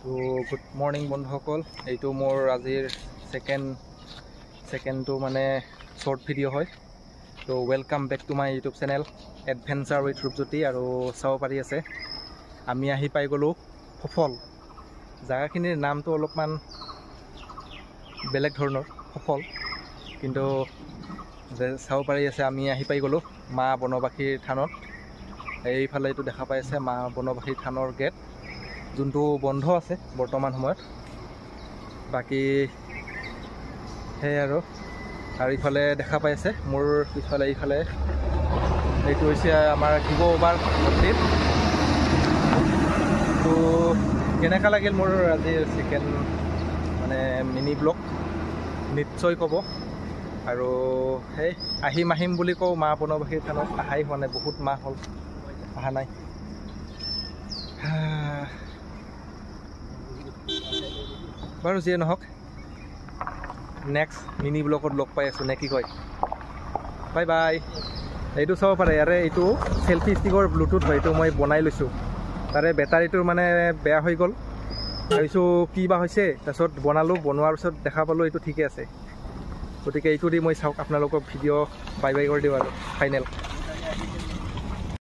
তো good morning বন্ধুসকল, এইটো মোৰ আজিৰ ছেকেণ্ডটো মানে শ্বৰ্ট ভিডিঅ' হয়। তো welcome back to my YouTube channel adventure with Rupjyoti. আৰু চাব পাৰি আছে আমি আহি পাই গ'লোঁ সফল। জেগাখিনিৰ নামটো অলপমান বেলেগ ধৰণৰ সফল, কিন্তু চাব পাৰি আছে আমি আহি পাই গ'লোঁ মা বনবাসীৰ থানত। এইফালে এইটো দেখা পাই আছে মা বনবাসীৰ থানৰ গেট, যোনটো বন্ধ আছে বৰ্তমান সময়ত। বাকী সেই আৰু ইফালে দেখা পাই আছে মোৰ পিছফালে এইফালে এইটো হৈছে আমাৰ শিৱ বাবাৰ মন্দিৰ। তো কেনেকুৱা লাগিল মোৰ আজিৰ ছেকেণ্ড মানে মিনি ব্লগ নিশ্চয় ক'ব। আৰু সেই আহিম বুলি কওঁ মা বনবাসীৰ থানত, অহাই হোৱা নাই, বহুত মাহ হ'ল অহা নাই। বাৰু যিয়ে নহওক, নেক্সট মিনি ব্লগত লগ পাই আছোঁ নে কি কয়? Bye bye. এইটো চাব পাৰে, ইয়াৰে এইটো চেল্ফি ষ্টিকৰ ব্লুটুথ হয়, এইটো মই বনাই লৈছোঁ। তাৰে বেটাৰীটো মানে বেয়া হৈ গ'ল, ভাবিছোঁ কি বা হৈছে, তাৰপিছত বনালোঁ, বনোৱাৰ পিছত দেখা পালোঁ এইটো ঠিকে আছে। গতিকে এইটো দি মই চাওক আপোনালোকক ভিডিঅ' বাই বাই কৰি দিওঁ আৰু ফাইনেল।